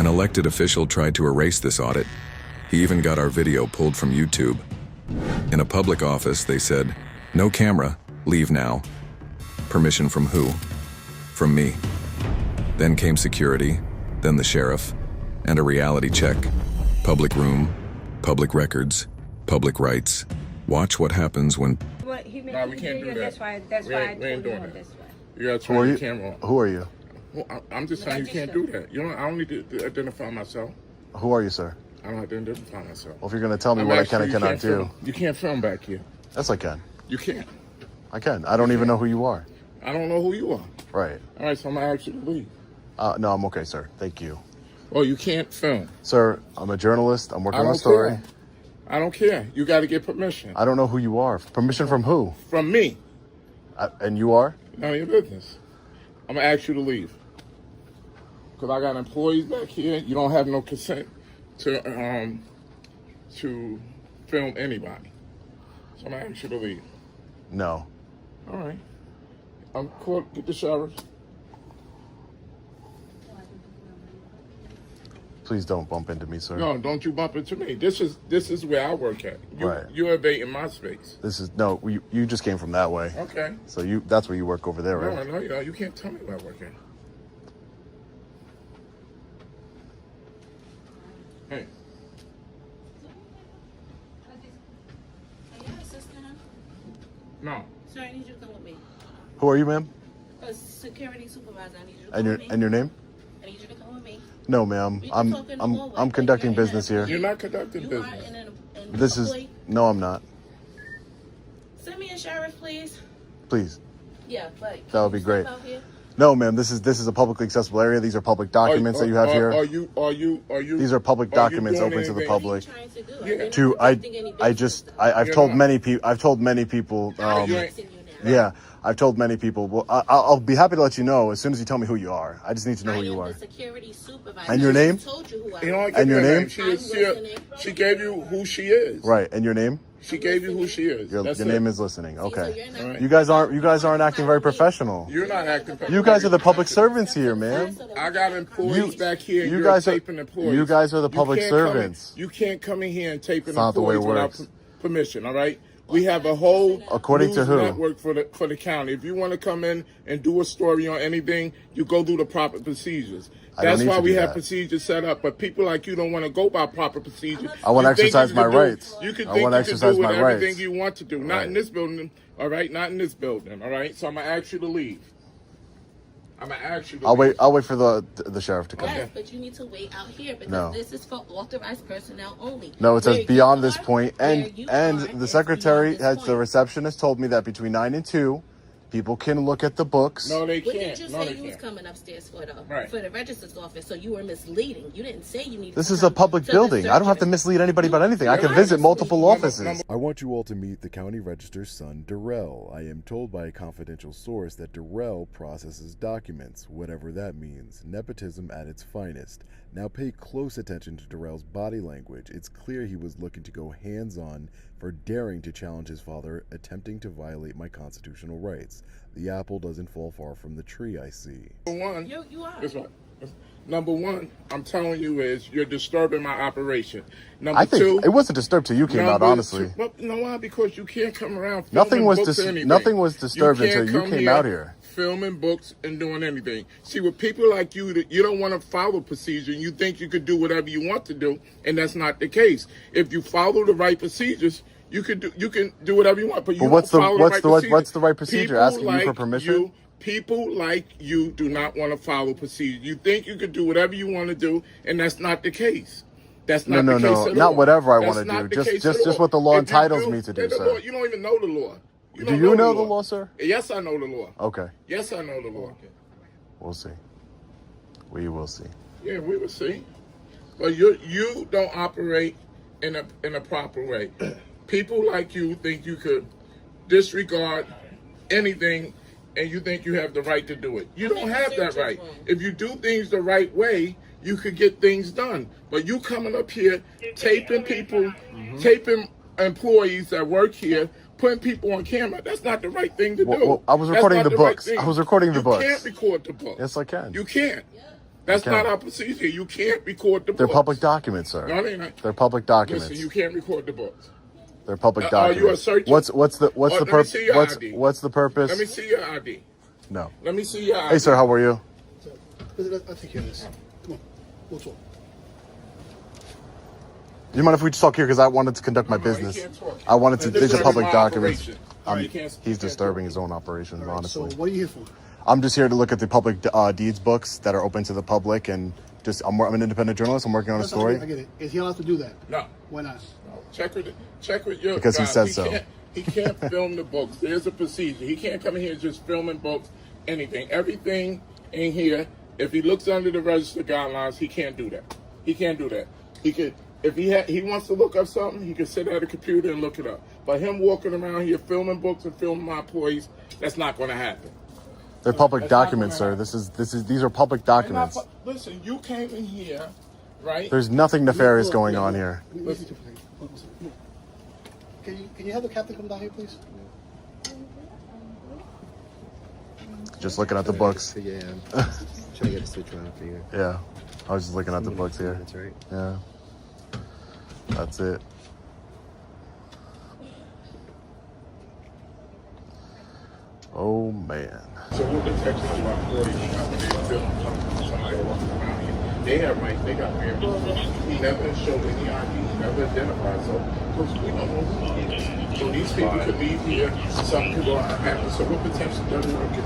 An elected official tried to erase this audit. He even got our video pulled from YouTube. In a public office, they said, "No camera, leave now." Permission from who? From me. Then came security, then the sheriff, and a reality check. Public room, public records, public rights. Watch what happens when... No, we can't do that. That's why I told you this way. You gotta turn your camera on. Who are you? Well, I'm just saying you can't do that. You know, I don't need to identify myself. Who are you, sir? I don't have to identify myself. Well, if you're going to tell me what I can and cannot do. You can't film back here. Yes, I can. You can't. I can. I don't even know who you are. I don't know who you are. Right. All right, so I'm going to ask you to leave. No, I'm okay, sir. Thank you. Oh, you can't film. Sir, I'm a journalist. I'm working on a story. Care. I don't care. You got to get permission. I don't know who you are. Permission from who? From me. And you are? None of your business. I'm going to ask you to leave. Because I got employees back here. You don't have no consent to film anybody. So I'm going to ask you to leave. No. All right. Get the sheriff. Please don't bump into me, sir. No, don't you bump into me. This is where I work at. You're invading my space. You just came from that way. Okay. So that's where you work over there, right? No, you can't tell me where I work at. Hey. Are you assisting him? No. Sir, I need you to come with me. Who are you, ma'am? A security supervisor. I need you to come with me. And your name? I need you to come with me. No, ma'am. I'm conducting business here. You're not conducting business. This is no, I'm not. Send me a sheriff, please. Please. Yeah, but that would be great. No, ma'am. This is a publicly accessible area. These are public documents that you have here. Are you? These are public documents open to the public. I've told many people. Yeah, I've told many people. Well, I'll be happy to let you know as soon as you tell me who you are. I just need to know who you are. Security supervisor. And your name? And your name? She gave you who she is. Right. And your name? She gave you who she is. Your name is listening. Okay. You guys aren't acting very professional. You're not acting professional. You guys are the public servants here, man. I got employees back here. You guys are taping employees. You guys are the public servants. You can't come in here and tape an not the way it employee works. without permission. All right. We have a whole according to who network for the county. If you want to come in and do a story on anything, you go through the proper procedures. That's why we have procedures set up. But people like you don't want to go by proper procedures. I want to exercise my rights. You can think you can do everything you want to do. Not in this building. All right. Not in this building. All right. So I'm gonna ask you to leave. I'll wait for the sheriff to come. Yes, but you need to wait out here because this is for authorized personnel only. No, it says beyond this point, and the secretary the receptionist told me that between 9 and 2, people can look at the books. No, they can't. Did you say you was coming upstairs for the registrar's office? So you were misleading. You didn't say you needed. This is a public building. I don't have to mislead anybody about anything. I can visit multiple offices. I want you all to meet the county register's son, Darrell. I am told by a confidential source that Darrell processes documents, whatever that means. Nepotism at its finest. Now pay close attention to Darrell's body language. It's clear he was looking to go hands-on for daring to challenge his father, attempting to violate my constitutional rights. The apple doesn't fall far from the tree, I see. You are. That's right. Number one, I'm telling you is you're disturbing my operation. I think it wasn't disturbed till you came out, honestly. Well, you know why? Because you can't come around. Nothing was disturbed until you came out here. Filming books and doing anything. See, with people like you, you don't want to follow procedure. And you think you could do whatever you want to do, and that's not the case. If you follow the right procedures, you can do whatever you want. But you what's don't follow the right procedure? Asking you for permission. People like you do not want to follow procedure. You think you could do whatever you want to do, and that's not the case. That's not the case at all. Not whatever I want to do. Just what the law entitles me to do, sir. You don't even know the law. Do you know the law, sir? Yes, I know the law. Okay. Yes, I know the law. We'll see. We will see. Yeah, we will see. But you don't operate in a proper way. People like you think you could disregard anything, and you think you have the right to do it. You don't have that right. If you do things the right way, you could get things done. But you coming up here, taping people, taping employees that work here, putting people on camera, that's not the right thing to do. Well, I was recording the books. I was recording the books. You can't record the books. Yes, I can. You can't. That's not our procedure. You can't record the books. They're public documents, sir. No, they're not. They're public documents. Listen, you can't record the books. They're public documents. Are you a searcher? What's the purpose? What's the purpose? Let me see your ID. No. Let me see your ID. Hey, sir, how are you? I'll take care of this. Come on, we'll talk. Do you mind if we just talk here? Because I wanted to conduct my business. I wanted to. These are public documents. He's disturbing his own operations, honestly. So what are you here for? I'm just here to look at the public deeds books that are open to the public, and just I'm an independent journalist. I'm working on a story. I get it. Is he allowed to do that? No. Why not? No. Check with your because guy. he says so. He can't film the books. There's a procedure. He can't come in here just filming books, anything. Everything in here, if he looks under the register guidelines, he can't do that. He can't do that. He could, if he wants to look up something, he can sit at a computer and look it up. But him walking around here filming books and filming my employees, that's not going to happen. They're public documents, sir. These are public documents. Listen, you came in here, right? There's nothing nefarious going on here. Can you have the captain come down here, please? Just looking at the books. Yeah, I'm trying to get a switch around for you. Yeah, I was just looking at the books here. That's right. Yeah, that's it. Oh man. So what the text is about 40 somebody walking around here. They have rights, they got fair. He never showed any ID, he never identified, so we don't know who he is. So these people could leave here, some people are happy. So what protection does work is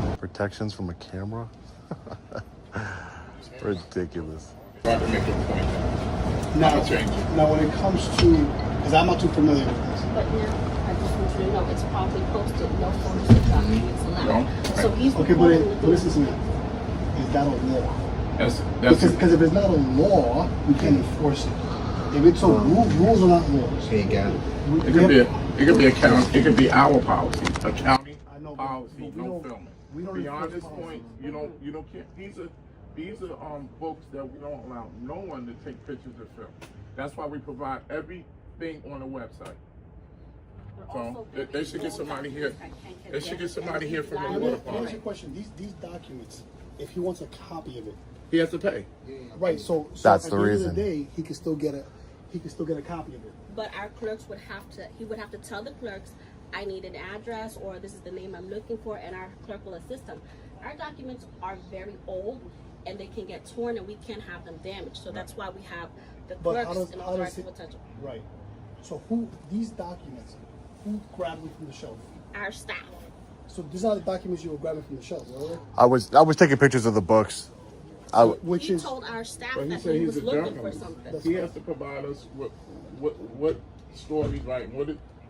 that? Protections from a camera? Ridiculous. Trying to make a point. Now when it comes to, because I'm not too familiar with this. But now, I just want you to know, it's probably posted, no photos documents allowed. So he's Okay, but listen to me. Is that a law? Because if it's not a law, we can't enforce it. If it's rules are not laws. Hey, got it. It could be a county, it could be our policy, a county policy, no filming. Beyond this point, you don't care. These are books that we don't allow no one to take pictures or film. That's why we provide everything on the website. So they should get somebody here. They should get somebody here from the water Here's your park. question. These documents, if he wants a copy of it, He has to pay. right? So That's at the the end reason. of the day, he can still get a copy of it. But our clerks would have to, he would have to tell the clerks, I need an address, or this is the name I'm looking for, and our clerk will assist them. Our documents are very old, and they can get torn, and we can't have them damaged. So that's why we have the But clerks and authorized potential. Right. So these documents, who grabbed them from the shelf? Our staff. So these are the documents you were grabbing from the shelf, right? I was taking pictures of the books. He told our staff But he that said he he's was a looking for journalist. something. He has to provide us with what stories writing.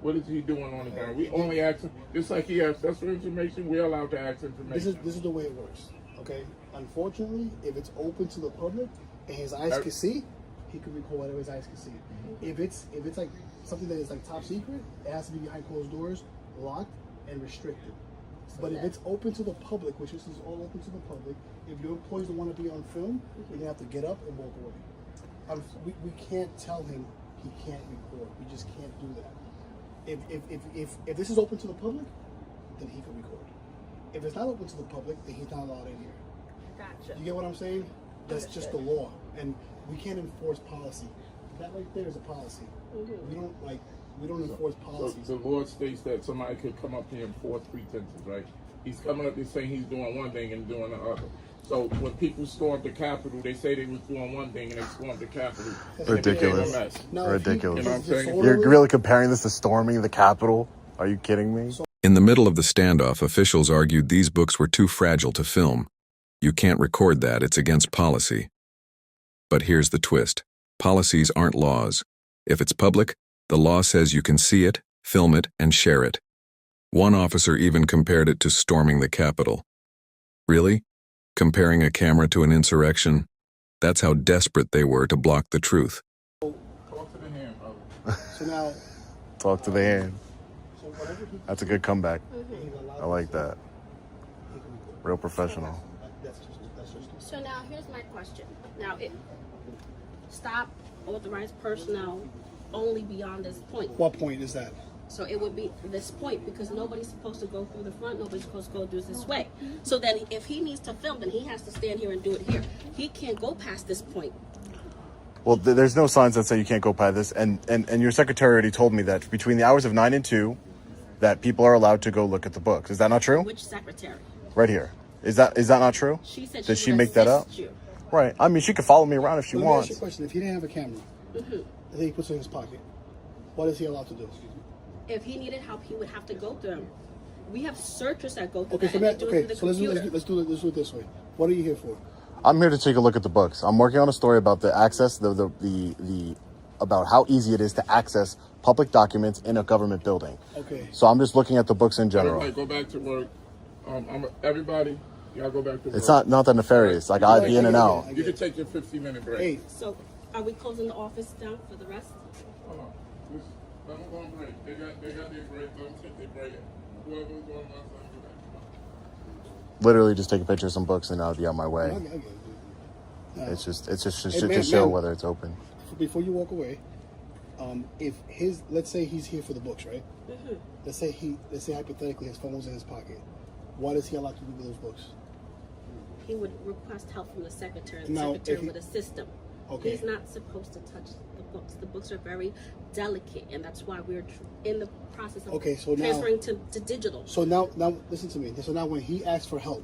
What is he doing on the ground? We only ask him, just like he asks us for information, we're allowed to ask information. This is the way it works. Okay. Unfortunately, if it's open to the public and his eyes can see, he can record whatever his eyes can see. If it's like something that is like top secret, it has to be behind closed doors, locked and restricted. But if it's open to the public, which this is all open to the public, if your employees don't want to be on film, you're gonna have to get up and walk away. We can't tell him he can't record. We just can't do that. If this is open to the public, then he can record. If it's not open to the public, then he's not allowed in here. Gotcha. You get what I'm saying? That's just the law, and we can't enforce policy. That right there is a policy. We don't enforce So policies. the law states that somebody could come up here and force pretenses, right? He's coming up here saying he's doing one thing and doing the other. So when people stormed the Capitol, they say they was doing one thing and they stormed the Capitol. Ridiculous. Now, Ridiculous. if You know what I'm saying? disorderly- You're really comparing this to storming the Capitol? Are you kidding me? In the middle of the standoff, officials argued these books were too fragile to film. You can't record that, it's against policy. But here's the twist. Policies aren't laws. If it's public, the law says you can see it, film it, and share it. One officer even compared it to storming the Capitol. Really? Comparing a camera to an insurrection? That's how desperate they were to block the truth. Talk to the hand, brother. So now, Talk to the hand. so whatever he That's a good comeback. he's allowed I like to that. he can record. Real professional. That's just. So now here's my question. Now stop authorized personnel only beyond this point. What point is that? So it would be this point because nobody's supposed to go through the front. Nobody's supposed to go through this way. So then if he needs to film, then he has to stand here and do it here. He can't go past this point. Well, there's no signs that say you can't go past this. And your secretary already told me that between the hours of 9 and 2, that people are allowed to go look at the books. Is that not true? Which secretary? Right here. Is that not true? She said Did she would make that up? assist you. Right. I mean, she could follow me around if she Let me ask wants. you a question. If he didn't have a camera, and then he puts it in his pocket, what is he allowed to do? If he needed help, he would have to go through them. We have searchers that go through Okay, that so, and they do it through the so let's do computer. it this way. What are you here for? I'm here to take a look at the books. I'm working on a story about the access, the about how easy it is to access public documents in a government building. Okay. So I'm just looking at the books in general. Everybody go back to work. Everybody, y'all go back to work. It's not that nefarious. Like I'd be in and out. You can take your 15-minute break. Hey, So are we closing the office down for the rest? Hold on. Just let them go on break. They got their break. Let them take their break. Whoever's going on, let them do that. Literally just take a picture of some books and I'll be on my way. I get it. It's just Hey, to show whether it's open. Before you walk away, if let's say he's here for the books, right? Let's say hypothetically his phone was in his pocket. What is he allowed to do with those books? He would request help from the secretary. The Now, secretary if he- would assist him. Okay. He's not supposed to touch the books. The books are very delicate, and that's why we're in the process of transferring to digital. So now listen to me. So now when he asks for help,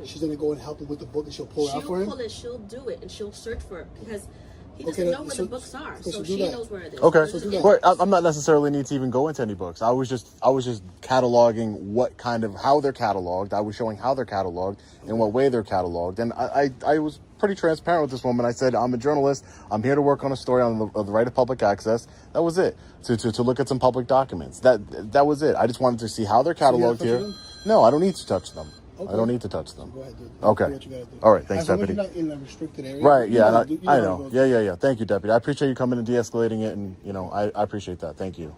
she's gonna go and help him with the book, and she'll pull it out for him. She'll pull it. She'll do it, and she'll search for it because he Okay, doesn't know where so- the books are. so So do she that. knows where it is. Okay. So do that. But I'm not necessarily need to even go into any books. I was just cataloging how they're cataloged. I was showing how they're cataloged, in what way they're cataloged. And I was pretty transparent with this woman. I said, I'm a journalist. I'm here to work on a story on the right of public access. That was it. To look at some public documents. That was it. I just wanted to see how they're cataloged touch here. them? No, I don't need to touch them. Okay. I don't need to touch them. Go ahead, dude. Okay. Do what you gotta do. All right. Thanks, As long as Deputy. you're not in a restricted area. Right, yeah, I you know. go. Yeah. Thank you, Deputy. I appreciate you coming and de-escalating it, and, I appreciate that. Thank you.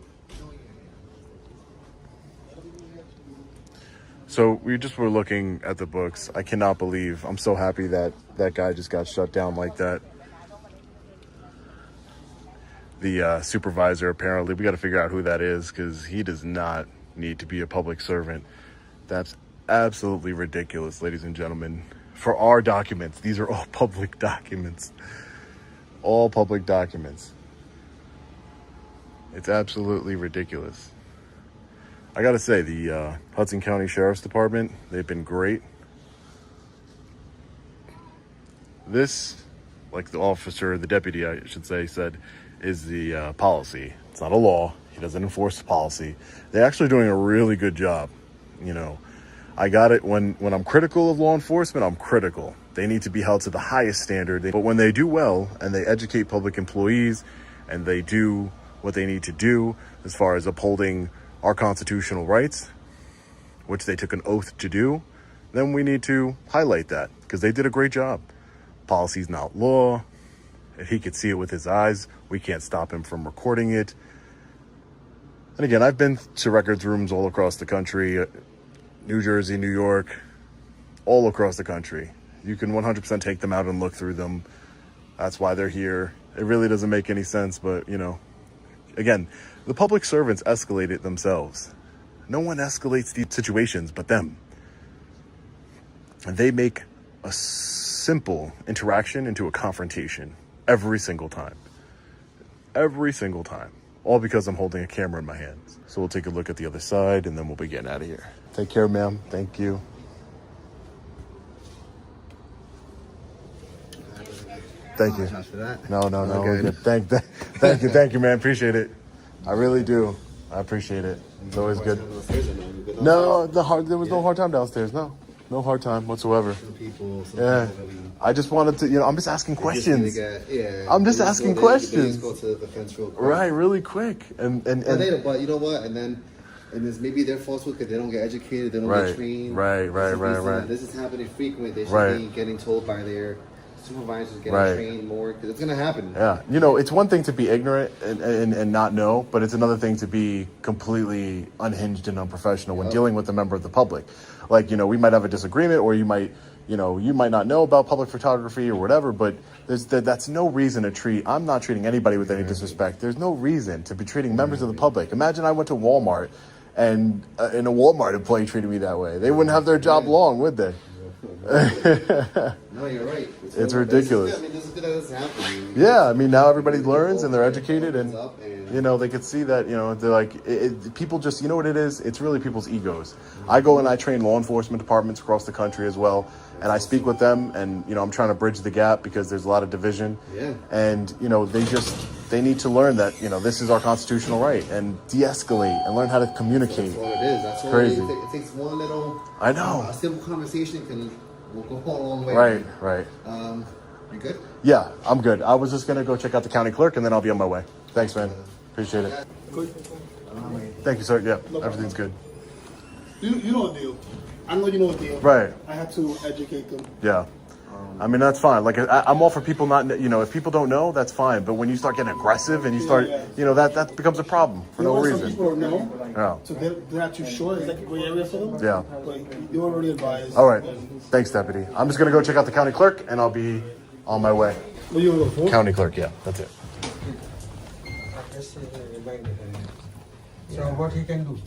So we just were looking at the books. I cannot believe, I'm so happy that that guy just got shut down like that. The supervisor, apparently, we got to figure out who that is, because he does not need to be a public servant. That's absolutely ridiculous, ladies and gentlemen. For our documents, these are all public documents. All public documents. It's absolutely ridiculous. I gotta say, the Hudson County Sheriff's Department, they've been great. This, like the deputy, I should say, said, is the policy. It's not a law. He doesn't enforce the policy. They're actually doing a really good job. I got it when I'm critical of law enforcement, I'm critical. They need to be held to the highest standard. But when they do well and they educate public employees and they do what they need to do as far as upholding our constitutional rights, which they took an oath to do, then we need to highlight that because they did a great job. Policy's not law. If he could see it with his eyes, we can't stop him from recording it. And again, I've been to records rooms all across the country, New Jersey, New York, all across the country. You can 100% take them out and look through them. That's why they're here. It really doesn't make any sense, but, again, the public servants escalate it themselves. No one escalates these situations but them. And they make a simple interaction into a confrontation every single time. Every single time. All because I'm holding a camera in my hands. So we'll take a look at the other side and then we'll be getting out of here. Take care, ma'am. Thank you. Thank you. No. Okay. Thank you, man. Appreciate it. I really do. I appreciate it. It's always good. No, there was no hard time downstairs. No hard time whatsoever. Yeah. I just wanted to, I'm just asking questions. I'm just asking questions. Go to the fence real quick. Right, really quick. And But you know what? And it's maybe their fault because they don't get educated, they don't get trained. Right. This is happening frequently. They should Right. be getting told by their supervisors, getting trained more, because it's going to happen. Yeah, it's one thing to be ignorant and not know, but it's another thing to be completely unhinged and unprofessional when dealing with a member of the public. Like, we might have a disagreement, or you might, you know, you might not know about public photography or whatever, but that's no reason to treat, I'm not treating anybody with any disrespect. There's no reason to be treating members of the public. Imagine I went to Walmart and a Walmart employee treated me that way. They wouldn't have their job long, would they? No, you're right. It's ridiculous. This is good that this happening. Yeah, I mean, now everybody learns and they're educated and, you know, they can see that, you know, they're like, people just, you know what it is? It's really people's egos. I go and I train law enforcement departments across the country as well, and I speak with them, and, you know, I'm trying to bridge the gap because there's a lot of division. Yeah. And, you know, they need to learn that, you know, this is our constitutional right, and de-escalate and learn how to communicate. That's all it is. That's all crazy. It takes one little, I know. A simple conversation will go a long way. Right, right. You good? Yeah, I'm good. I was just going to go check out the county clerk, and then I'll be on my way. Thanks, man. Appreciate it. Good. Thank you, sir. Yeah, everything's good. You know the deal. I know you know the deal. Right. I have to educate them. Yeah. I mean, that's fine. Like, I'm all for people not, you know, if people don't know, that's fine. But when you start getting aggressive and you start, you know, that becomes a problem for no reason. Some people don't know. Yeah. So they're not too sure. It's like a gray area for them. Yeah. But you're already advised. All right. Thanks, deputy. I'm just going to go check out the county clerk, and I'll be on my way. What you want to go for? County clerk, yeah. That's it. So what he can do?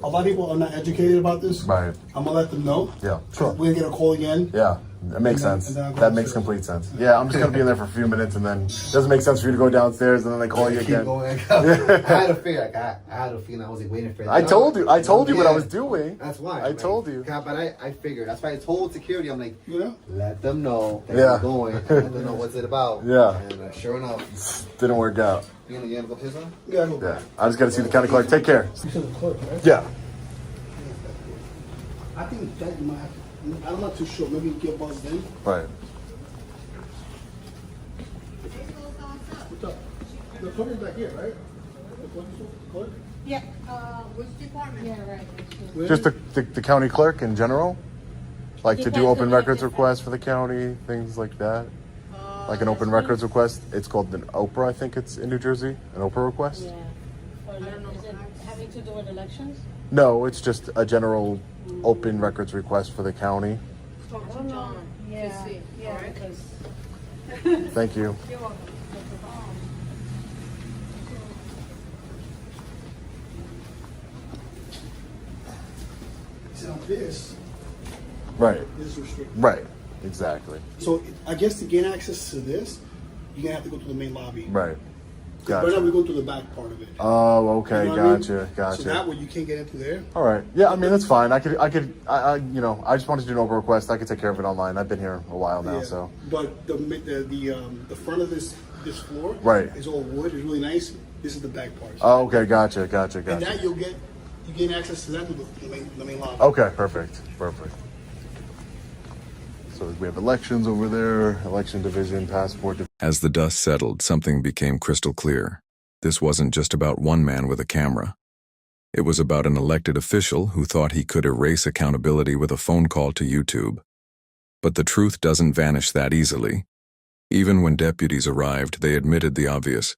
A lot of people are not educated about this. Right. I'm gonna let them know. Yeah, sure. We're gonna get a call again. Yeah, that makes sense. and then I'll go That makes upstairs. complete sense. Yeah, I'm just going to be in there for a few minutes, and then it doesn't make sense for you to go downstairs, and then they call you Keep again. going. I had a fear. Like, I had a feeling I was like, waiting for that. I told you what I was doing. That's why. I told you. Yeah, but I figured. That's why I told security. I'm like, You know? let them know that Yeah. we're going. Let them know what's it about. Yeah. And sure enough, Didn't work out. you gonna go piss on? You gotta go. Yeah, I just got to see the county clerk. Take care. You said the clerk, right? Yeah. I think that you might have to. I'm not too sure. Maybe get buzzed in. Right. What's up? The clerk is back here, right? The clerk? Yeah, which department? Yeah, right. Where? Just the county clerk in general? Like to do Depends open on what records it is. requests for the county, things like that? Like an open records request? It's called an Oprah, I think it's in New Jersey. An Oprah request? Yeah. Or is it having to do with elections? No, it's just a general open records request for the county. Talk to John. Yeah, See, yeah, alright? because Thank you. you're welcome. See, now this Right. is restricted. Right. Exactly. So I guess to gain access to this, you're gonna have to go to the main lobby. Right. 'Cause right now Gotcha. we're going through the back part of it. Oh, okay. You know what I mean? Gotcha. Gotcha. So that way you can't get into there. All right. Yeah, I mean, that's fine. I you know, I just wanted to do an Oprah request. I could take care of it online. I've been here a while now, Yeah. so. But the front of this floor Right. is all wood. It's really nice. This is the back part. Oh, okay. Gotcha. And that you gain access to that through the main lobby. Okay, perfect. Perfect. So we have elections over there, election division, passport. As the dust settled, something became crystal clear. This wasn't just about one man with a camera. It was about an elected official who thought he could erase accountability with a phone call to YouTube. But the truth doesn't vanish that easily. Even when deputies arrived, they admitted the obvious.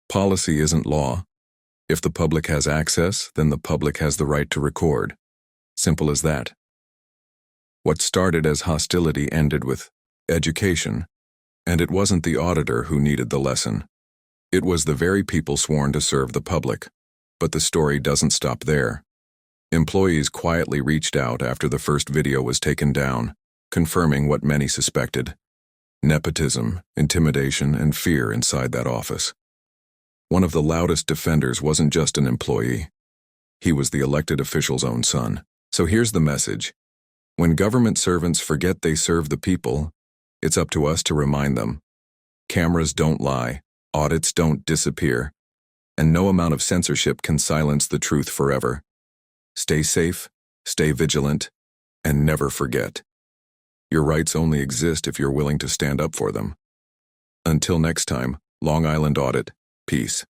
Policy isn't law. If the public has access, then the public has the right to record. Simple as that. What started as hostility ended with education. And it wasn't the auditor who needed the lesson. It was the very people sworn to serve the public. But the story doesn't stop there. Employees quietly reached out after the first video was taken down, confirming what many suspected: nepotism, intimidation, and fear inside that office. One of the loudest defenders wasn't just an employee. He was the elected official's own son. So here's the message. When government servants forget they serve the people, it's up to us to remind them. Cameras don't lie, audits don't disappear, and no amount of censorship can silence the truth forever. Stay safe, stay vigilant, and never forget. Your rights only exist if you're willing to stand up for them. Until next time, Long Island Audit, peace.